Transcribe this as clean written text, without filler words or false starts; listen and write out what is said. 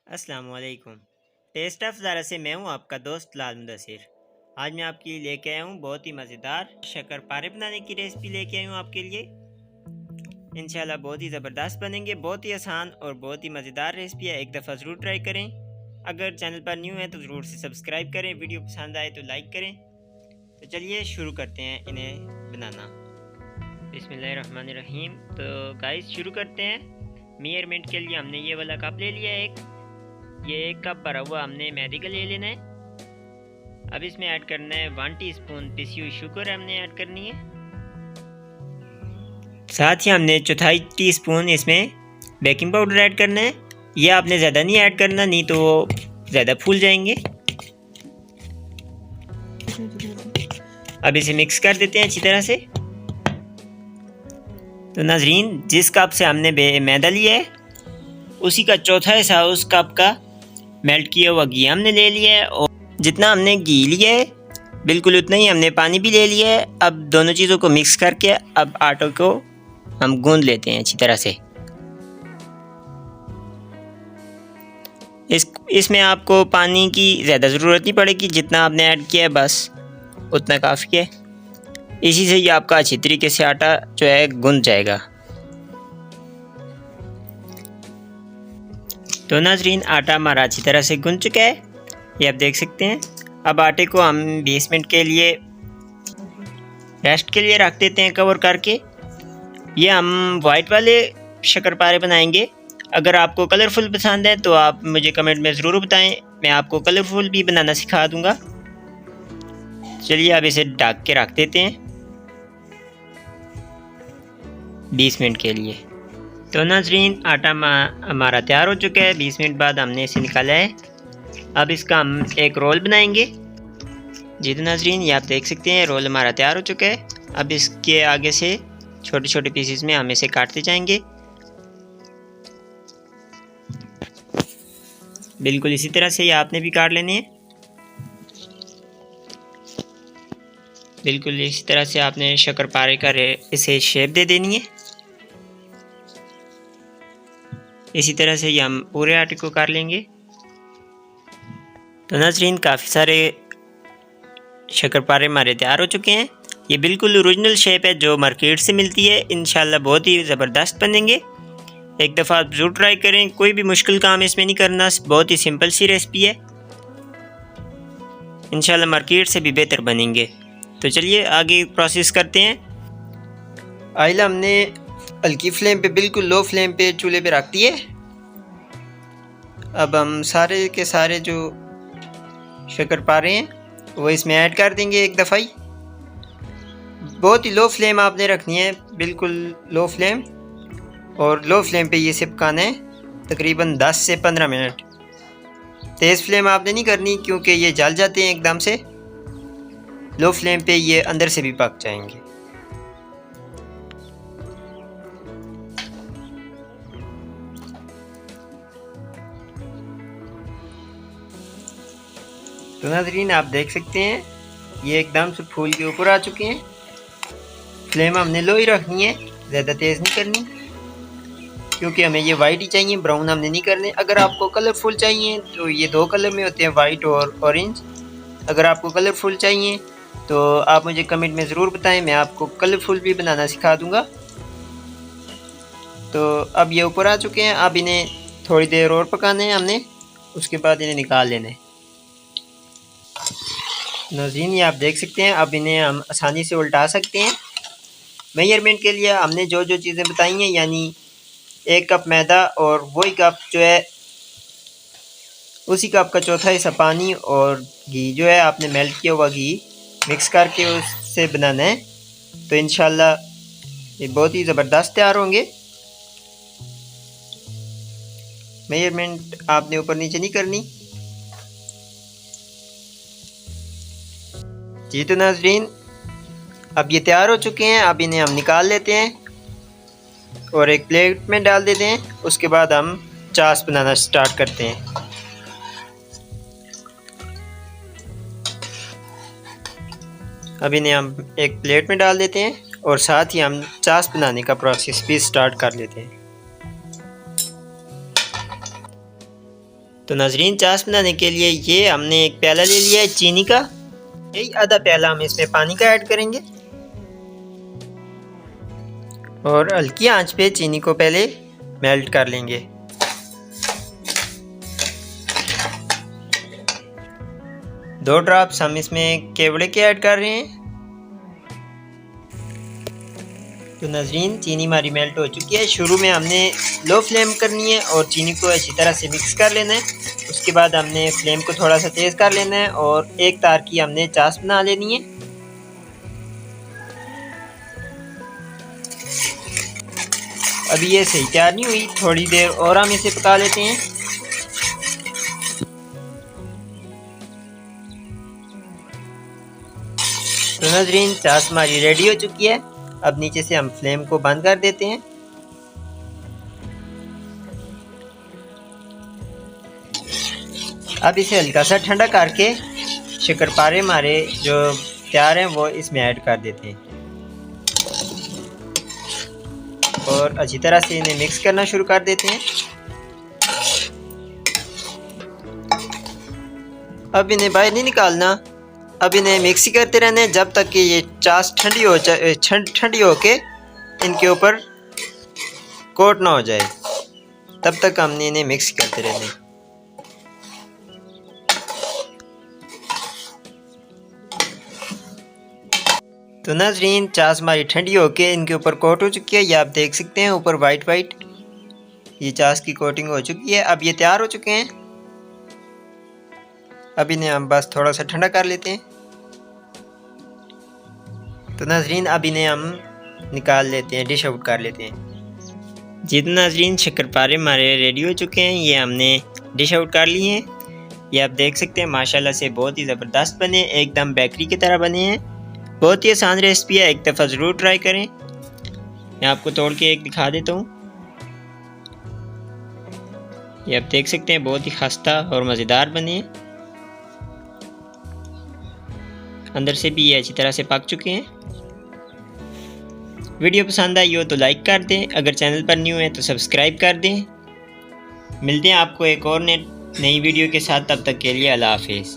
अस्सलाम वालेकुम। Test of Zaara से मैं हूँ आपका दोस्त लाल मुदस्सिर। आज मैं आपके लिए लेके आया हूँ बहुत ही मज़ेदार शक्करपारे बनाने की रेसिपी लेके आया हूँ आपके लिए। इंशाल्लाह बहुत ही ज़बरदस्त बनेंगे, बहुत ही आसान और बहुत ही मज़ेदार रेसिपी है। एक दफ़ा ज़रूर ट्राई करें। अगर चैनल पर न्यू है तो ज़रूर से सब्सक्राइब करें, वीडियो पसंद आए तो लाइक करें। तो चलिए शुरू करते हैं इन्हें बनाना। बिस्मिल्लाहिर्रहमानिर्रहीम। तो गाइस शुरू करते हैं। मेजरमेंट के लिए हमने ये वाला कप ले लिया है, ये एक कप भरा हुआ हमने मैदे का ले लेना है। अब इसमें ऐड करना है 1 टीस्पून पिसी हुई शुगर हमने ऐड करनी है। साथ ही हमने चौथाई टीस्पून इसमें बेकिंग पाउडर ऐड करना है। ये आपने ज़्यादा नहीं ऐड करना, नहीं तो वो ज़्यादा फूल जाएंगे। अब इसे मिक्स कर देते हैं अच्छी तरह से। तो नाजरीन, जिस कप से हमने मैदा लिया है उसी का चौथा हिस्सा उस कप का मेल्ट किया हुआ घी हमने ले लिया है, और जितना हमने घी लिया है बिल्कुल उतना ही हमने पानी भी ले लिया है। अब दोनों चीज़ों को मिक्स करके अब आटे को हम गूंद लेते हैं अच्छी तरह से। इसमें आपको पानी की ज़्यादा ज़रूरत नहीं पड़ेगी, जितना आपने ऐड किया है बस उतना काफ़ी है। इसी से ही आपका अच्छी तरीके से आटा जो है गूंद जाएगा। तो नाजरीन, आटा हमारा अच्छी तरह से गूंद चुका है, ये आप देख सकते हैं। अब आटे को हम 20 मिनट के लिए रेस्ट के लिए रख देते हैं कवर करके। ये हम वाइट वाले शक्करपारे बनाएंगे। अगर आपको कलरफुल पसंद है तो आप मुझे कमेंट में ज़रूर बताएं, मैं आपको कलरफुल भी बनाना सिखा दूंगा। चलिए अब इसे ढक के रख देते हैं 20 मिनट के लिए। तो नाजरीन, आटा हमारा तैयार हो चुका है। 20 मिनट बाद हमने इसे निकाला है। अब इसका हम एक रोल बनाएंगे। जी तो नाजरीन, ये आप देख सकते हैं रोल हमारा तैयार हो चुका है। अब इसके आगे से छोटे छोटे पीसेस में हम इसे काटते जाएंगे। बिल्कुल इसी तरह से ये आपने भी काट लेने हैं। बिल्कुल इसी तरह से आपने शक्करपारे का इसे शेप दे देनी है। इसी तरह से ये हम पूरे आटे को काट लेंगे। तो नाजरीन, काफ़ी सारे शक्करपारे हमारे तैयार हो चुके हैं। ये बिल्कुल ओरिजिनल शेप है जो मार्केट से मिलती है। इंशाल्लाह बहुत ही ज़बरदस्त बनेंगे। एक दफ़ा आप ज़रूर ट्राई करें, कोई भी मुश्किल काम इसमें नहीं करना, बहुत ही सिंपल सी रेसिपी है। इंशाल्लाह मार्केट से भी बेहतर बनेंगे। तो चलिए आगे प्रोसेस करते हैं। ऑयल हमने हल्की फ्लेम पे, बिल्कुल लो फ्लेम पे चूल्हे पे रख दिए। अब हम सारे के सारे जो शक्करपारे हैं वो इसमें ऐड कर देंगे एक दफ़ा ही। बहुत ही लो फ्लेम आपने रखनी है, बिल्कुल लो फ्लेम, और लो फ्लेम पे ये से पकाना है तकरीबन 10 से 15 मिनट। तेज़ फ्लेम आपने नहीं करनी क्योंकि ये जल जाते हैं एकदम से। लो फ्लेम पे ये अंदर से भी पक जाएंगे। तो नाज़रीन, आप देख सकते हैं ये एकदम से फूल के ऊपर आ चुके हैं। फ्लेम हमने लो ही रखनी है, ज़्यादा तेज़ नहीं करनी क्योंकि हमें ये वाइट ही चाहिए, ब्राउन हमने नहीं करने। अगर आपको कलरफुल चाहिए तो ये 2 कलर में होते हैं, वाइट और ऑरेंज। अगर आपको कलरफुल चाहिए तो आप मुझे कमेंट में ज़रूर बताएं, मैं आपको कलरफुल भी बनाना सिखा दूंगा। तो अब ये ऊपर आ चुके हैं। अब इन्हें थोड़ी देर और पकाना है हमने, उसके बाद इन्हें निकाल लेना है। नाज़रीन, ये आप देख सकते हैं अब इन्हें हम आसानी से उल्टा सकते हैं। मेजरमेंट के लिए हमने जो जो चीज़ें बताई हैं, यानी 1 कप मैदा और वही कप जो है उसी कप का चौथा हिस्सा पानी और घी जो है आपने मेल्ट किया हुआ घी मिक्स करके उससे बनाना है। तो इंशाल्लाह ये बहुत ही ज़बरदस्त तैयार होंगे। मेजरमेंट आपने ऊपर नीचे नहीं करनी। जी तो नाजरीन, अब ये तैयार हो चुके हैं। अब इन्हें हम निकाल लेते हैं और एक प्लेट में डाल देते हैं। उसके बाद हम चाश बनाना स्टार्ट करते हैं। अब इन्हें हम एक प्लेट में डाल देते हैं और साथ ही हम चाश बनाने का प्रोसेस भी स्टार्ट कर लेते हैं। तो नाजरीन, चाश बनाने के लिए ये हमने एक प्याला ले लिया है चीनी का। यही आधा प्याला हम इसमें पानी का ऐड करेंगे और हल्की आंच पे चीनी को पहले मेल्ट कर लेंगे। दो ड्रॉप्स हम इसमें केवड़े के ऐड कर रहे हैं। तो नाजरीन, चीनी हमारी मेल्ट हो चुकी है। शुरू में हमने लो फ्लेम करनी है और चीनी को अच्छी तरह से मिक्स कर लेना है। उसके बाद हमने फ्लेम को थोड़ा सा तेज़ कर लेना है और एक तार की हमने चाश बना लेनी है। अभी ये सही तैयार नहीं हुई, थोड़ी देर और हम इसे पका लेते हैं। तो नाजरीन, चाश हमारी रेडी हो चुकी है। अब नीचे से हम फ्लेम को बंद कर देते हैं। अब इसे हल्का सा ठंडा करके शक्करपारे हमारे जो तैयार हैं वो इसमें ऐड कर देते हैं और अच्छी तरह से इन्हें मिक्स करना शुरू कर देते हैं। अब इन्हें बाहर नहीं निकालना, अब इन्हें मिक्स ही करते रहना है जब तक कि ये चाश ठंडी हो के इनके ऊपर कोट ना हो जाए। तब तक हमने इन्हें मिक्स करते रहना है। तो नाजरीन, चाश हमारी ठंडी होके इनके ऊपर कोट हो चुकी है। ये आप देख सकते हैं ऊपर वाइट वाइट ये चाश की कोटिंग हो चुकी है। अब ये तैयार हो चुके हैं। अब इन्हें हम बस थोड़ा सा ठंडा कर लेते हैं। तो नाजरीन, अब इन्हें हम निकाल लेते हैं, डिश आउट कर लेते हैं। जी तो नाजरीन, शक्करपारे हमारे रेडी हो चुके हैं। ये हमने डिश आउट कर लिए हैं। ये आप देख सकते हैं माशाल्लाह से बहुत ही ज़बरदस्त बने, एकदम बेकरी की तरह बने हैं। बहुत ही आसान रेसिपी है, एक दफ़ा ज़रूर ट्राई करें। मैं आपको तोड़ के एक दिखा देता हूँ। ये आप देख सकते हैं बहुत ही खस्ता और मज़ेदार बने हैं। अंदर से भी ये अच्छी तरह से पक चुके हैं। वीडियो पसंद आई हो तो लाइक कर दें, अगर चैनल पर न्यू है तो सब्सक्राइब कर दें। मिलते हैं आपको एक और नई वीडियो के साथ, तब तक के लिए अल्लाह हाफिज़।